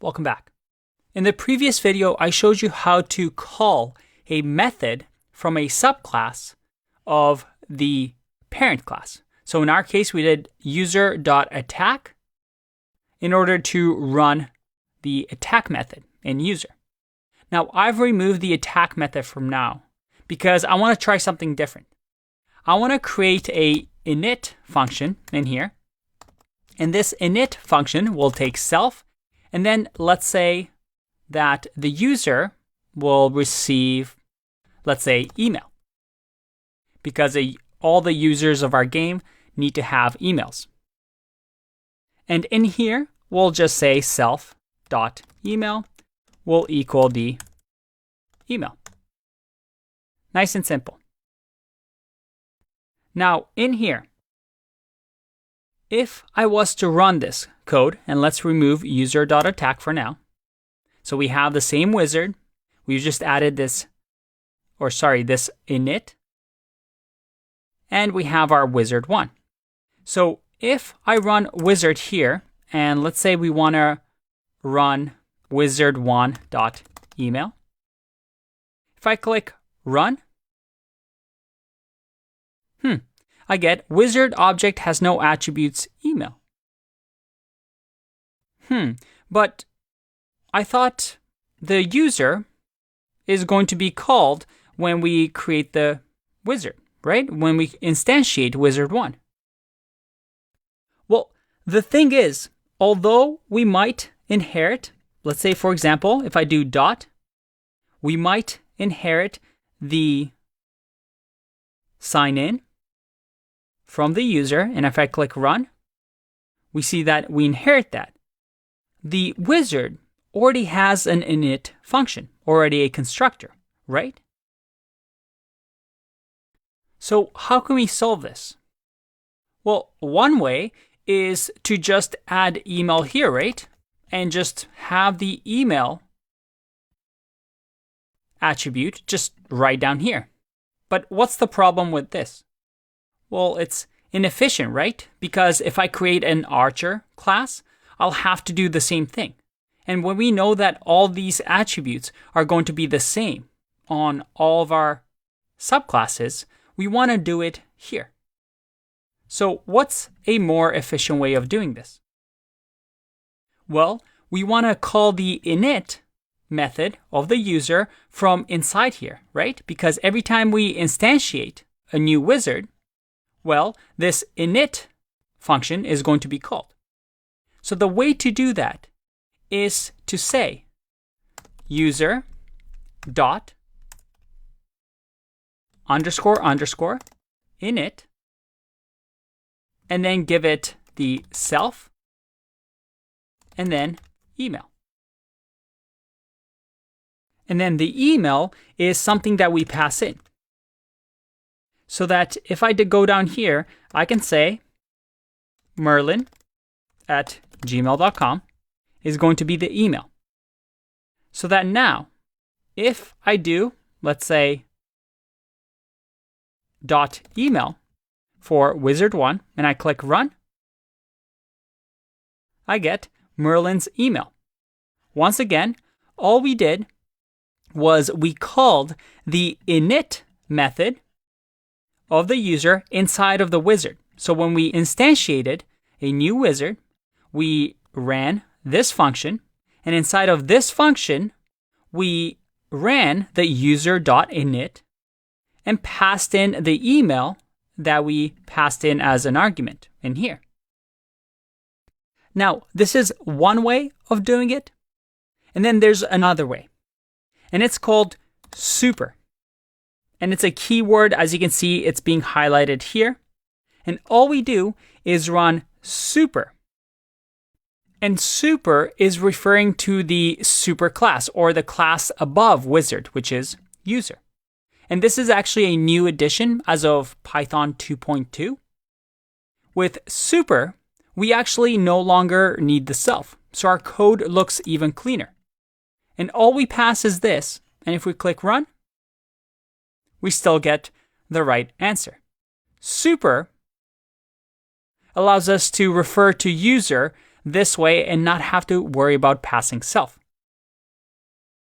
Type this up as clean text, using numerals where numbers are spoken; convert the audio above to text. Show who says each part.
Speaker 1: Welcome back. In the previous video, I showed you how to call a method from a subclass of the parent class. So in our case, we did user.attack in order to run the attack method in user. Now, I've removed the attack method from now because I want to try something different. I want to create a init function in here. And this init function will take self, and then let's say that the user will receive, let's say, email. Because all the users of our game need to have emails. And in here, we'll just say self.email will equal the email. Nice and simple. Now, in here, if I was to run this code, and let's remove user.attack for now. So we have the same wizard. We've just added this init. And we have our wizard1. So if I run wizard here, and let's say we want to run wizard1.email. If I click run, I get wizard object has no attributes email. But I thought the user is going to be called when we create the wizard, right? When we instantiate wizard1. Well, the thing is, although we might inherit, let's say for example, if I do dot, we might inherit the sign in from the user, and if I click run, we see that we inherit that. The wizard already has an init function, already a constructor, right? So how can we solve this? Well, one way is to just add email here, right? And just have the email attribute just right down here. But what's the problem with this? Well, it's inefficient, right? Because if I create an archer class, I'll have to do the same thing. And when we know that all these attributes are going to be the same on all of our subclasses, we want to do it here. So what's a more efficient way of doing this? Well, we want to call the init method of the user from inside here, right? Because every time we instantiate a new wizard, well, this init function is going to be called. So the way to do that is to say user dot underscore underscore init, and then give it the self, and then email. And then the email is something that we pass in. So that if I did go down here, I can say merlin@gmail.com is going to be the email. So that now, if I do, let's say, .email for wizard1, and I click run, I get Merlin's email. Once again, all we did was we called the init method of the user inside of the wizard. So when we instantiated a new wizard, we ran this function, and inside of this function, we ran the user.init and passed in the email that we passed in as an argument in here. Now, this is one way of doing it, and then there's another way, and it's called super. And it's a keyword. As you can see, it's being highlighted here. And all we do is run super. And super is referring to the super class, or the class above wizard, which is user. And this is actually a new addition as of Python 2.2. With super, we actually no longer need the self. So our code looks even cleaner. And all we pass is this. And if we click run, we still get the right answer. Super allows us to refer to user this way and not have to worry about passing self.